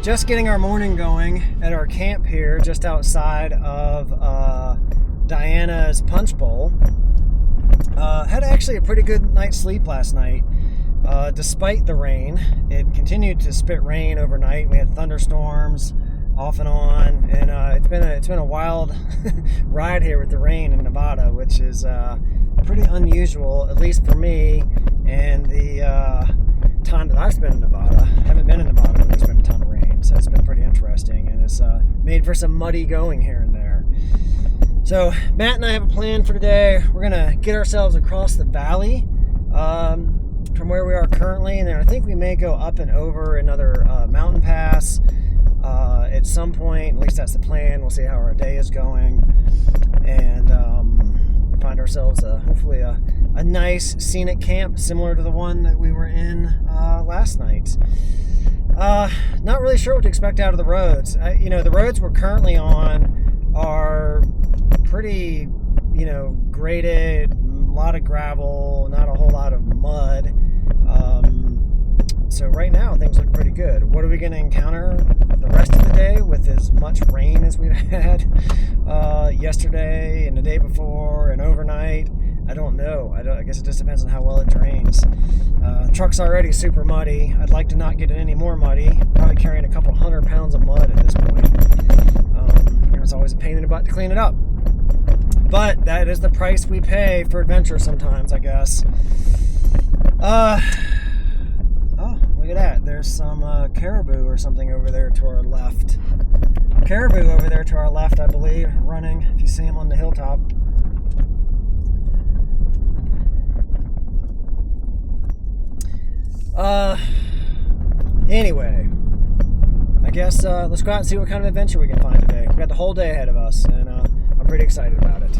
Just getting our morning going at our camp here just outside of Diana's Punch Bowl. Had actually a pretty good night's sleep last night. Despite the rain, it continued to spit rain overnight. We had thunderstorms off and on, and it's been a wild ride here with the rain in Nevada, which is pretty unusual, at least for me. And the time that I've spent in Nevada, I haven't been in Nevada when there's been a ton of rain, so it's been pretty interesting, and it's made for some muddy going here and there. So Matt and I have a plan for today. We're gonna get ourselves across the valley from where we are currently, and then I think we may go up and over another mountain pass at some point. At least that's the plan. We'll see how our day is going, and find ourselves hopefully a nice scenic camp similar to the one that we were in last night. Not really sure what to expect out of the roads. The roads we're currently on are pretty, graded, a lot of gravel, not a whole lot of mud. So right now things look pretty good. What are we going to encounter the rest of the day with as much rain as we've had yesterday and the day before and overnight? I don't know. I guess it just depends on how well it drains. Truck's already super muddy. I'd like to not get it any more muddy. Probably carrying a couple 100 pounds of mud at this point. It's always a pain in the butt to clean it up. But that is the price we pay for adventure sometimes, I guess. Oh, look at that. There's some caribou or something over there to our left. Caribou over there to our left, I believe, running, if you see him on the hilltop. Anyway, I guess let's go out and see what kind of adventure we can find today. We've got the whole day ahead of us, and I'm pretty excited about it.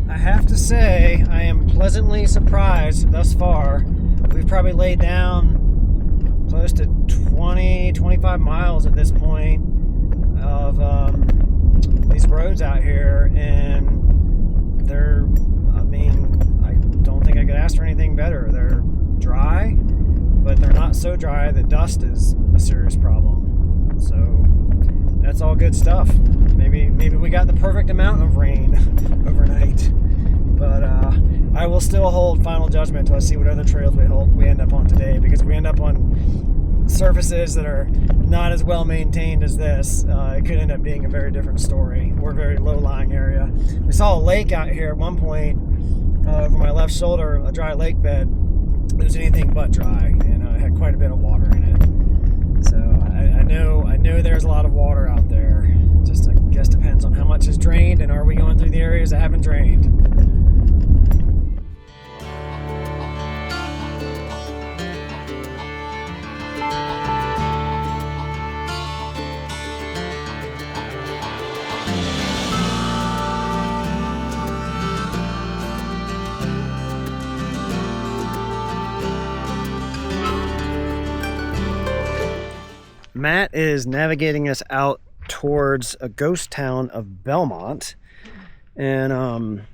I have to say, I am pleasantly surprised thus far. We've probably laid down close to 20-25 miles at this point of these roads out here, and I don't think I could ask for anything better. They're dry, but they're not so dry that dust is a serious problem. So that's all good stuff. Maybe we got the perfect amount of rain overnight. But I will still hold final judgment till I see what other trails we end up on today, because if we end up on surfaces that are not as well maintained as this, it could end up being a very different story. We're a very low-lying area. We saw a lake out here at one point over my left shoulder, a dry lake bed. It was anything but dry, and it had quite a bit of water in it. So I know there's a lot of water out there. Just I guess depends on how much is drained, and are we going through the areas that haven't drained. Matt is navigating us out towards a ghost town of Belmont, and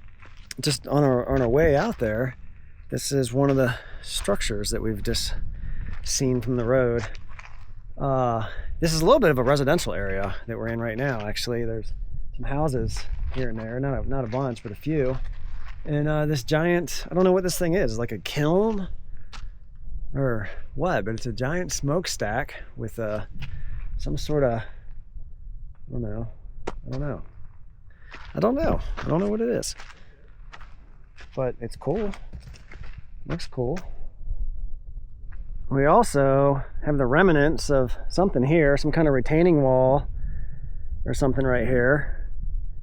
just on our way out there, this is one of the structures that we've just seen from the road. This is a little bit of a residential area that we're in right now. Actually, there's some houses here and there, not a bunch, but a few. And this giant, I don't know what this thing is, like a kiln or what, but it's a giant smokestack with some sort of, I don't know what it is, but it's cool. Looks cool. We also have the remnants of something here, some kind of retaining wall or something right here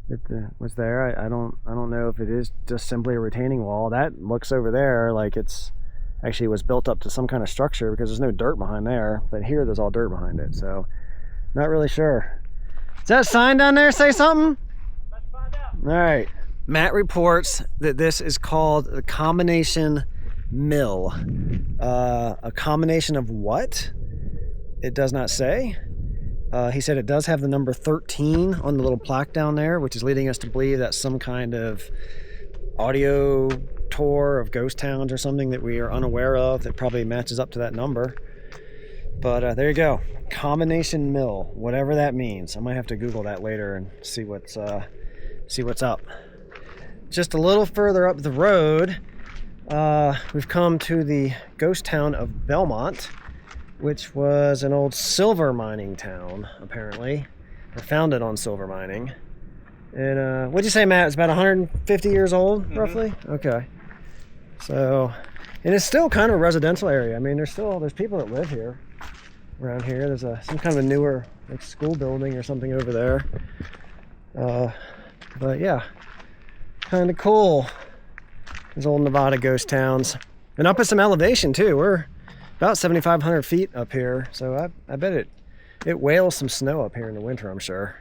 that was there. I don't know if it is just simply a retaining wall. That looks over there like it's actually was built up to some kind of structure, because there's no dirt behind there, but here there's all dirt behind it. So Not really sure. Does that sign down there say something? Let's find out. All right. Matt reports that this is called the combination mill. A combination of what? It does not say. He said it does have the number 13 on the little plaque down there, which is leading us to believe that's some kind of audio tour of ghost towns or something that we are unaware of that probably matches up to that number. But there you go. Combination mill, whatever that means. I might have to Google that later and see what's up. Just a little further up the road, we've come to the ghost town of Belmont, which was an old silver mining town, apparently. Or founded on silver mining. And what'd you say, Matt? It's about 150 years old, roughly? Okay. So, and it's still kind of a residential area. I mean, there's people that live here, around here. There's some kind of a newer like school building or something over there. But yeah, kind of cool. These old Nevada ghost towns. And up at some elevation too. We're about 7,500 feet up here. So I bet it whales some snow up here in the winter, I'm sure.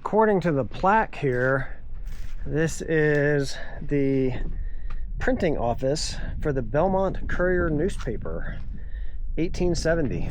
According to the plaque here, this is the printing office for the Belmont Courier newspaper, 1870.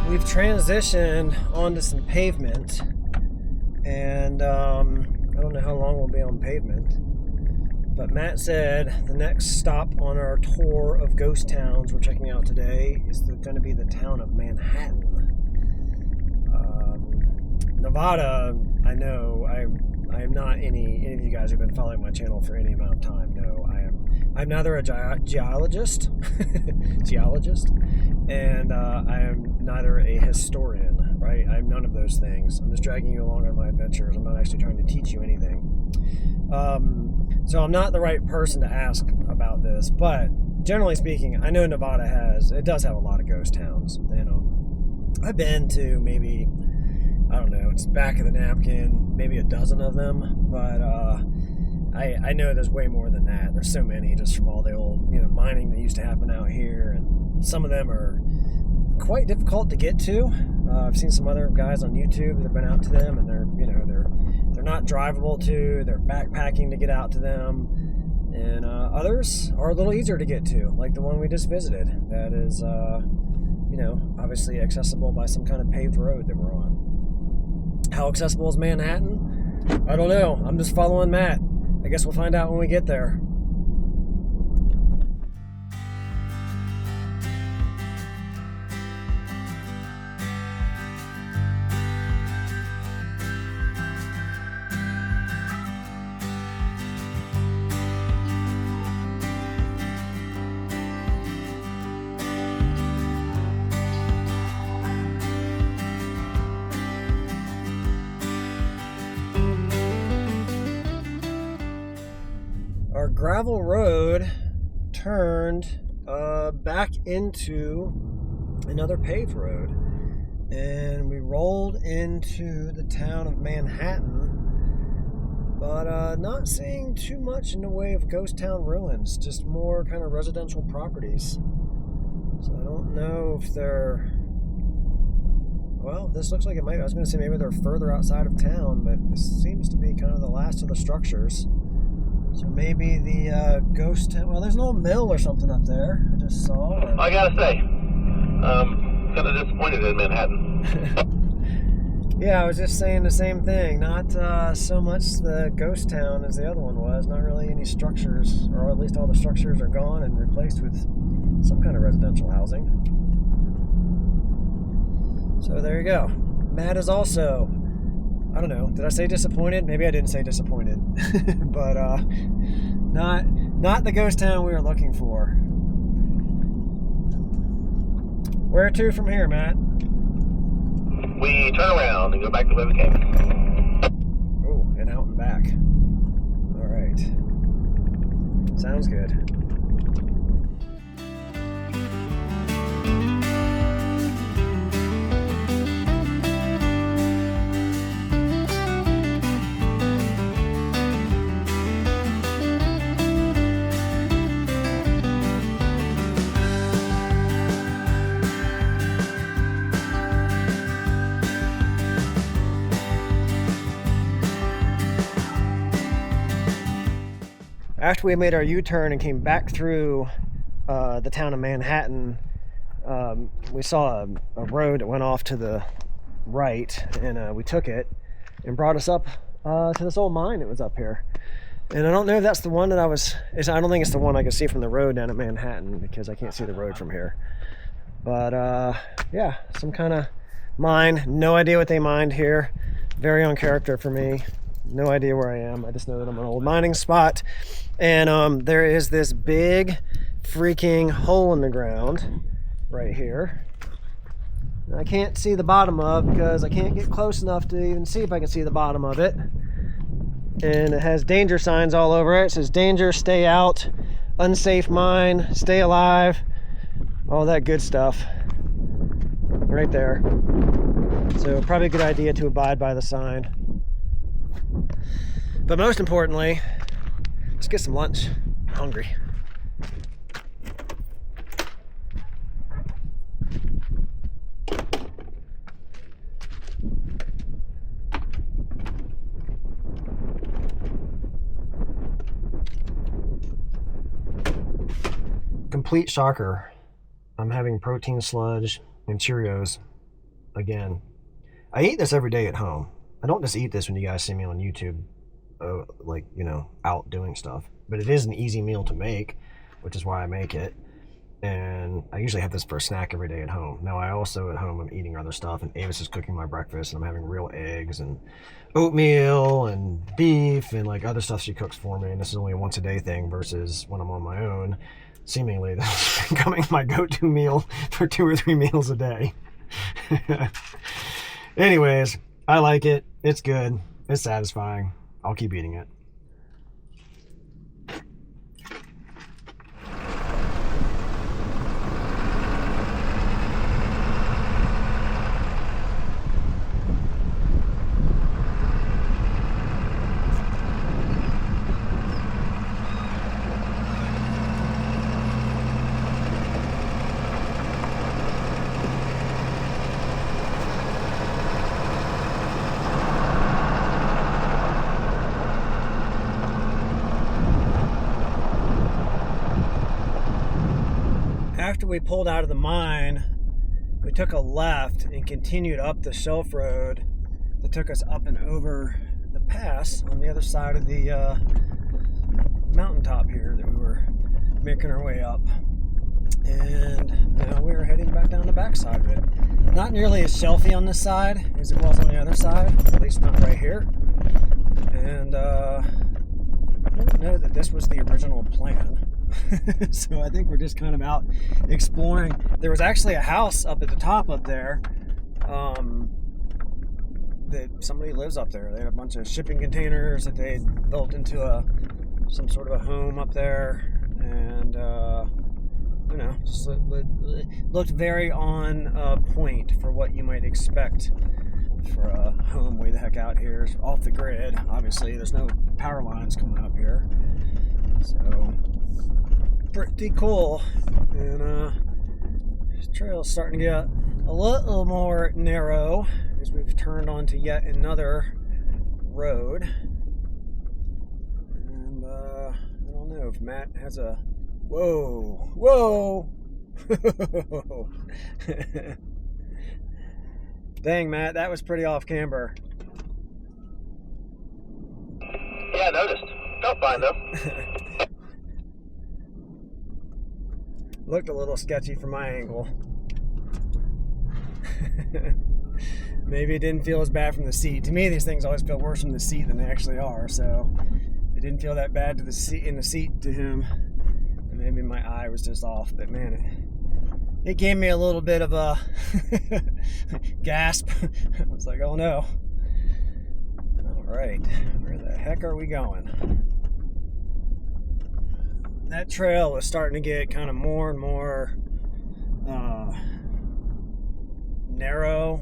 We've transitioned onto some pavement, and I don't know how long we'll be on pavement, but Matt said the next stop on our tour of ghost towns we're checking out today is going to be the town of Manhattan. Nevada, I know, I am not any of you guys who've been following my channel for any amount of time. No, I'm neither a geologist, and I am neither a historian, right? I'm none of those things. I'm just dragging you along on my adventures. I'm not actually trying to teach you anything. So I'm not the right person to ask about this, but generally speaking, I know Nevada does have a lot of ghost towns. I've been to maybe, I don't know, it's back of the napkin, maybe a dozen of them, but I know there's way more than that. There's so many just from all the old, mining that used to happen out here, and some of them are quite difficult to get to. I've seen some other guys on YouTube that have been out to them, and they're not drivable to. They're backpacking to get out to them, and others are a little easier to get to, like the one we just visited. That is, obviously accessible by some kind of paved road that we're on. How accessible is Manhattan? I don't know. I'm just following Matt. I guess we'll find out when we get there. Our gravel road turned back into another paved road, and we rolled into the town of Manhattan, but not seeing too much in the way of ghost town ruins, just more kind of residential properties. So I don't know if they're well, this looks like it might, I was going to say maybe they're further outside of town, but this seems to be kind of the last of the structures. So maybe the ghost town, well, there's an old mill or something up there, I just saw. I gotta say, kind of disappointed in Manhattan. Yeah, I was just saying the same thing. Not so much the ghost town as the other one was. Not really any structures, or at least all the structures are gone and replaced with some kind of residential housing. So there you go. Matt is also, I don't know, did I say disappointed? Maybe I didn't say disappointed. But not the ghost town we were looking for. Where to from here, Matt? We turn around and go back to where we came. Oh, and out and back. All right. Sounds good. After we made our U-turn and came back through the town of Manhattan, we saw a road that went off to the right, and we took it and brought us up to this old mine that was up here. And I don't know if that's the one that I don't think it's the one I can see from the road down at Manhattan, because I can't see the road from here. But yeah, some kind of mine. No idea what they mined here. Very on character for me. No idea where I am. I just know that I'm an old mining spot. And there is this big freaking hole in the ground right here. I can't see the bottom of, because I can't get close enough to even see if I can see the bottom of it. And it has danger signs all over it. It says danger, stay out, unsafe mine, stay alive, all that good stuff right there. So probably a good idea to abide by the sign. But most importantly, let's get some lunch. I'm hungry. Complete shocker. I'm having protein sludge and Cheerios again. I eat this every day at home. I don't just eat this when you guys see me on YouTube, like, you know, out doing stuff. But it is an easy meal to make, which is why I make it. And I usually have this for a snack every day at home. Now, I also at home am eating other stuff, and Avis is cooking my breakfast, and I'm having real eggs and oatmeal and beef and like other stuff she cooks for me. And this is only a once a day thing versus when I'm on my own. Seemingly, this is becoming my go-to meal for 2 or 3 meals a day. Anyways, I like it. It's good. It's satisfying. I'll keep eating it. After we pulled out of the mine, we took a left and continued up the shelf road that took us up and over the pass on the other side of the mountaintop here that we were making our way up. And now we're heading back down the backside of it. Not nearly as shelfy on this side as it was on the other side, at least not right here. And I didn't know that this was the original plan. So I think we're just kind of out exploring. There was actually a house up at the top up there that somebody lives up there. They had a bunch of shipping containers that they built into some sort of a home up there, and you know, just looked very on point for what you might expect for a home way the heck out here. It's off the grid, obviously. There's no power lines coming up here, so pretty cool. And this trail's starting to get a little more narrow as we've turned onto yet another road. And I don't know if Matt has a... Whoa! Dang, Matt, that was pretty off camber. Yeah, I noticed. Felt fine though. Looked a little sketchy from my angle. Maybe it didn't feel as bad from the seat. To me, these things always feel worse from the seat than they actually are. So it didn't feel that bad to the seat in the seat to him. And maybe my eye was just off. But man, it gave me a little bit of a gasp. I was like, oh no. All right, where the heck are we going? That trail was starting to get kind of more and more narrow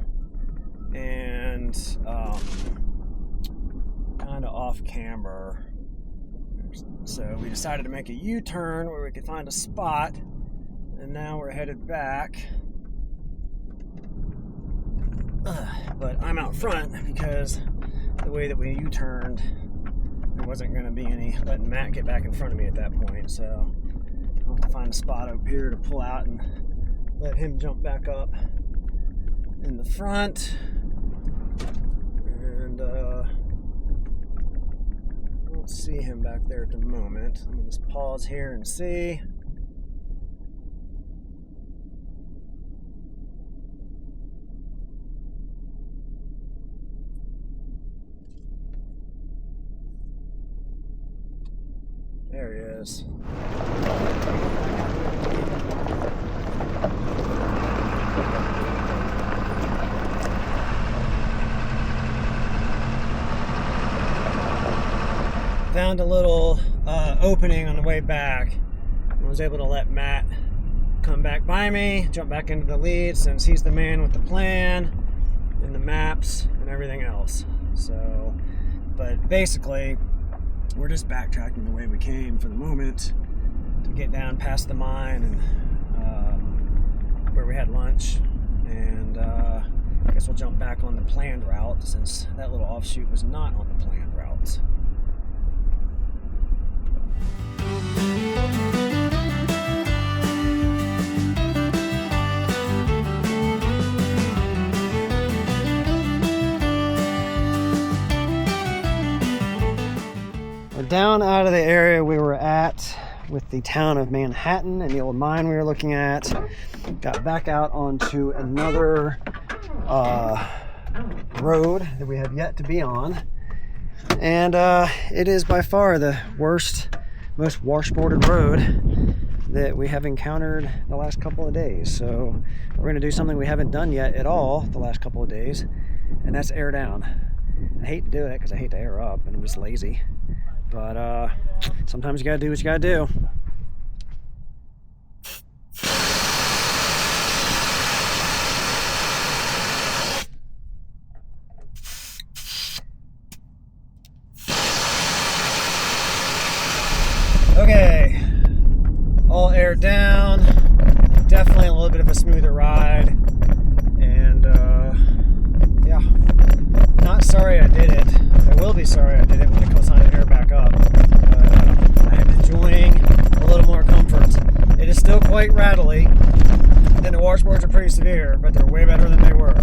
and kind of off camber. So we decided to make a U-turn where we could find a spot, and now we're headed back. But I'm out front because the way that we U-turned, there wasn't going to be any letting Matt get back in front of me at that point. So I'll have to find a spot up here to pull out and let him jump back up in the front. And I don't see him back there at the moment. Let me just pause here and see. There he is. Found a little opening on the way back. I was able to let Matt come back by me, jump back into the lead since he's the man with the plan and the maps and everything else. So, but basically, we're just backtracking the way we came for the moment to get down past the mine and where we had lunch. And I guess we'll jump back on the planned route since that little offshoot was not on the planned route. Down out of the area we were at with the town of Manhattan and the old mine we were looking at, got back out onto another road that we have yet to be on, and it is by far the worst, most washboarded road that we have encountered the last couple of days. So we're going to do something we haven't done yet at all the last couple of days, and that's air down. I hate to do it because I hate to air up and I'm just lazy. But sometimes you gotta do what you gotta do. Okay, all air down. Definitely a little bit of a smoother ride. And yeah, not sorry I did it. I will be sorry I did it when it comes time to air back up. But I am enjoying a little more comfort. It is still quite rattly, and the washboards are pretty severe, but they're way better than they were.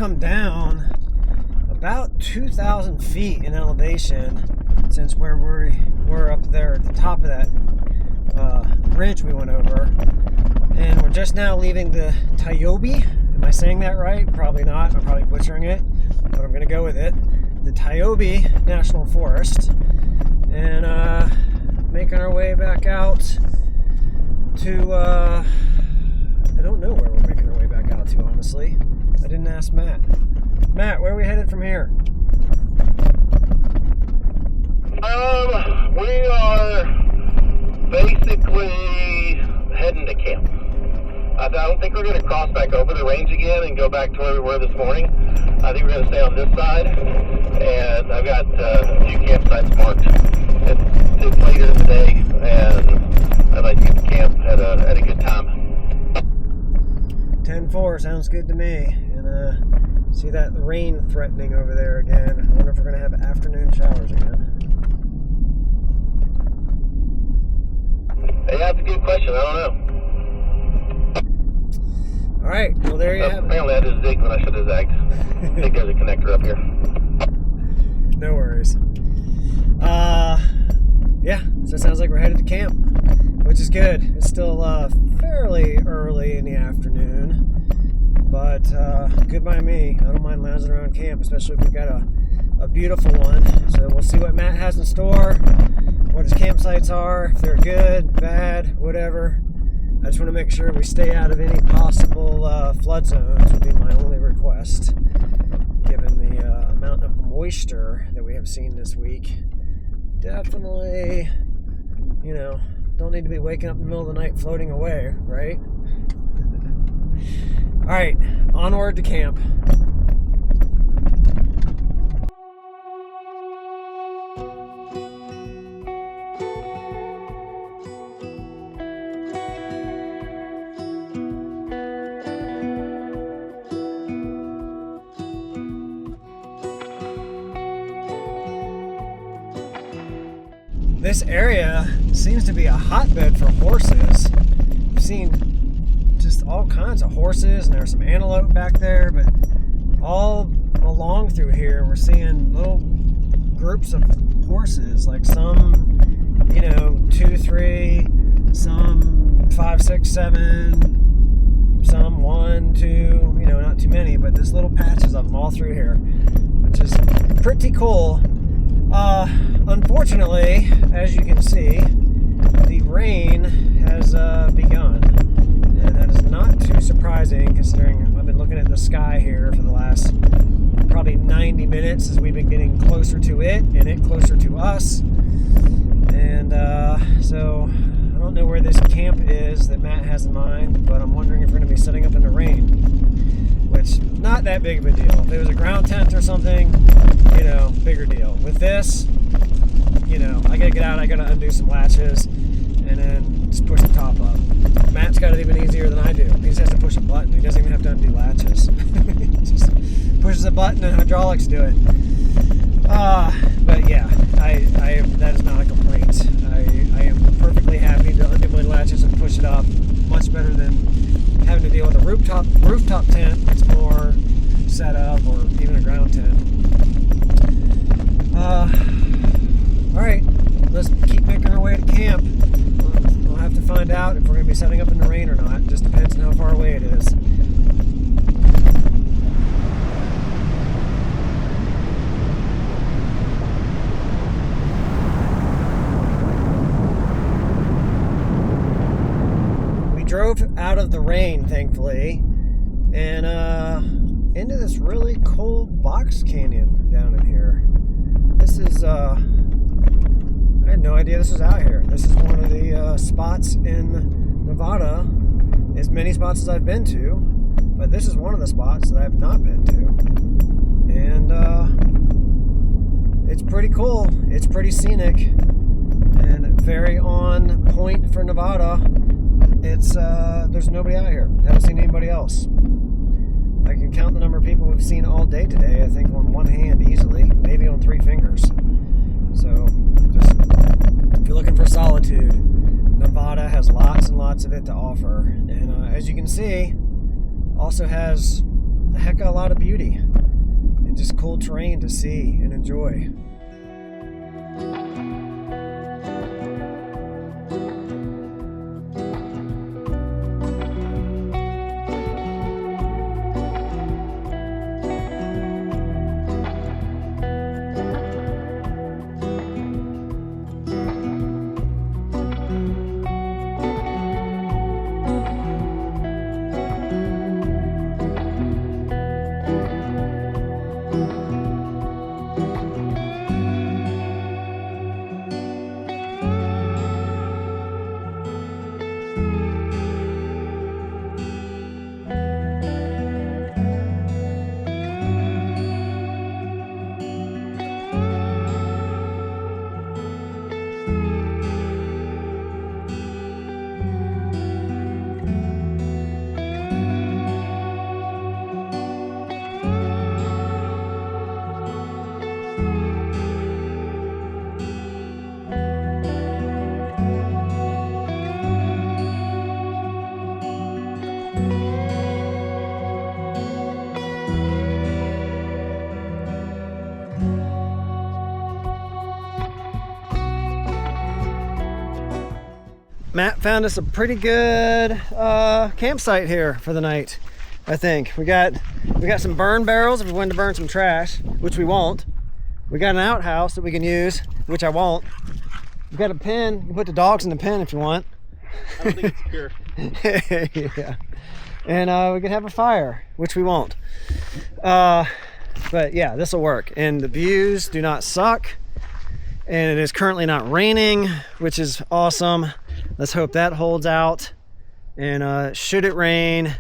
come down about 2,000 feet in elevation since where we're up there at the top of that ridge we went over. And we're just now leaving the Tiobe. Am I saying that right? Probably not. I'm probably butchering it, but I'm going to go with it. The Tiobe National Forest. And making our way back out to, I don't know where we're making our way back out to, honestly. I didn't ask Matt. Matt, where are we headed from here? We are basically heading to camp. I don't think we're going to cross back over the range again and go back to where we were this morning. I think we're going to stay on this side, and I've got a few campsites marked. It's later in the day, and I'd like to get to camp at a good time. 10-4 sounds good to me. And see that rain threatening over there again. I wonder if we're going to have afternoon showers again. Hey, that's a good question. I don't know. All right. Well, there you have it. Apparently I just zigged when I should have zagged. I think there's a connector up here. No worries. Yeah, so it sounds like we're headed to camp, which is good. It's still fairly early in the afternoon, but good by me. I don't mind lounging around camp, especially if we've got a beautiful one. So we'll see what Matt has in store, what his campsites are, if they're good, bad, whatever. I just want to make sure we stay out of any possible flood zones would be my only request, given the amount of moisture that we have seen this week. Definitely, don't need to be waking up in the middle of the night floating away, right? All right, onward to camp. This area seems to be a hotbed for horses. I've seen just all kinds of horses, and there's some antelope back there, but all along through here we're seeing little groups of horses, like some 2, 3, some 5, 6, 7, some 1, 2, not too many, but there's little patches of them all through here, which is pretty cool. Unfortunately, as you can see, the rain has begun, and that is not too surprising considering I've been looking at the sky here for the last probably 90 minutes as we've been getting closer to it and it closer to us. And so I don't know where this camp is that Matt has in mind, but I'm wondering if we're going to be setting up in the rain, which not that big of a deal. If it was a ground tent or something, bigger deal. With this, I gotta get out, I gotta undo some latches, and then just push the top up. Matt's got it even easier than I do. He just has to push a button. He doesn't even have to undo latches. He just pushes a button and hydraulics do it. But yeah, that is not a complaint. I am perfectly happy to undo my latches and push it up. Much better than having to deal with a rooftop tent that's more set up, or even a ground tent. Alright, let's keep making our way to camp. We'll have to find out if we're going to be setting up in the rain or not. It just depends on how far away it is. We drove out of the rain, thankfully, and into this really cool box canyon down in here. This is, I had no idea this was out here. This is one of the spots in Nevada, as many spots as I've been to, but this is one of the spots that I have not been to. And it's pretty cool. It's pretty scenic and very on point for Nevada. It's there's nobody out here. I haven't seen anybody else. I can count the number of people we've seen all day today, I think on one hand easily, maybe on 3 fingers. So, just, if you're looking for solitude, Nevada has lots and lots of it to offer. And as you can see, also has a heck of a lot of beauty and just cool terrain to see and enjoy. Matt found us a pretty good campsite here for the night. I think we got some burn barrels if we wanted to burn some trash, which we won't. We got an outhouse that we can use, which I won't. We got a pen. You can put the dogs in the pen if you want. I don't think it's secure. Yeah. And we could have a fire, which we won't. But yeah, this will work. And the views do not suck. And it is currently not raining, which is awesome. Let's hope that holds out. And should it rain,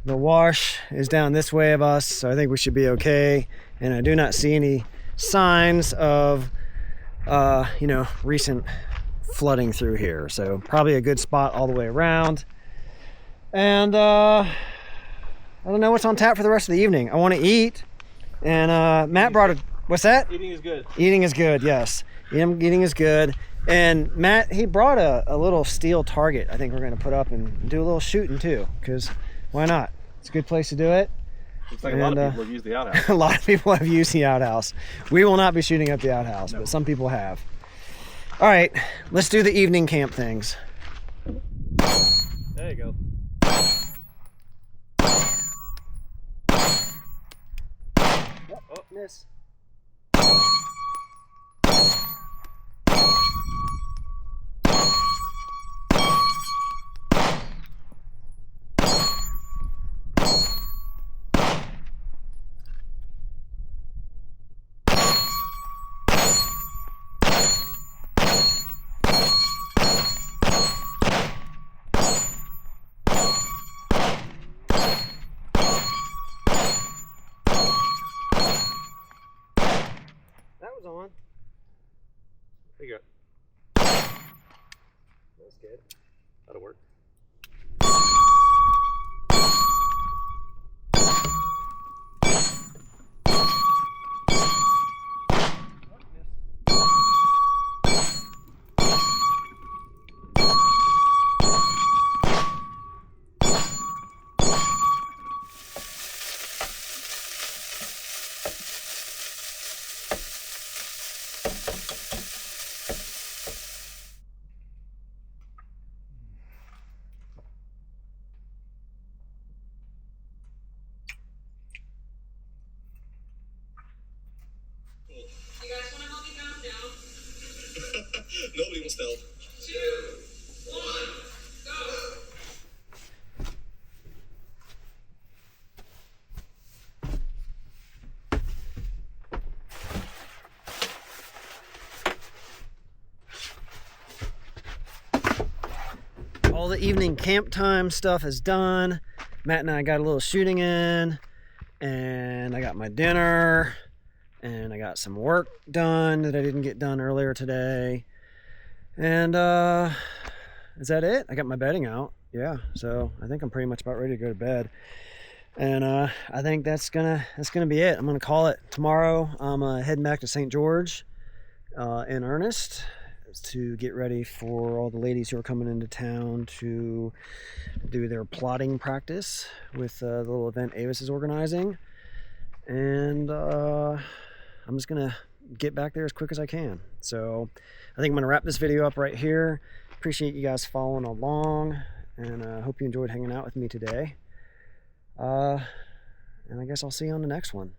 the wash is down this way of us, so I think we should be okay. And I do not see any signs of recent flooding through here, so probably a good spot all the way around. And I don't know what's on tap for the rest of the evening. I want to eat, and Matt brought a, what's that? Eating is good. Eating is good, yes. Eating is good. And Matt, he brought a little steel target I think we're going to put up and do a little shooting too, because why not? It's a good place to do it. Looks like a lot of people have used the outhouse. A lot of people have used the outhouse. We will not be shooting up the outhouse, but some people have. All right, let's do the evening camp things. There you go. Oh, miss. On. There you go. That's good. That'll work. You guys want to help me count down? Nobody wants to help. 2, 1, go! All the evening camp time stuff is done. Matt and I got a little shooting in, and I got my dinner, and I got some work done that I didn't get done earlier today. And is that it? I got my bedding out. Yeah, so I think I'm pretty much about ready to go to bed. And I think that's gonna be it. I'm gonna call it tomorrow. I'm heading back to St. George in earnest. to get ready for all the ladies who are coming into town to do their plotting practice with the little event Avis is organizing. And I'm just gonna get back there as quick as I can. So I think I'm gonna wrap this video up right here. Appreciate you guys following along, and I hope you enjoyed hanging out with me today. And I guess I'll see you on the next one.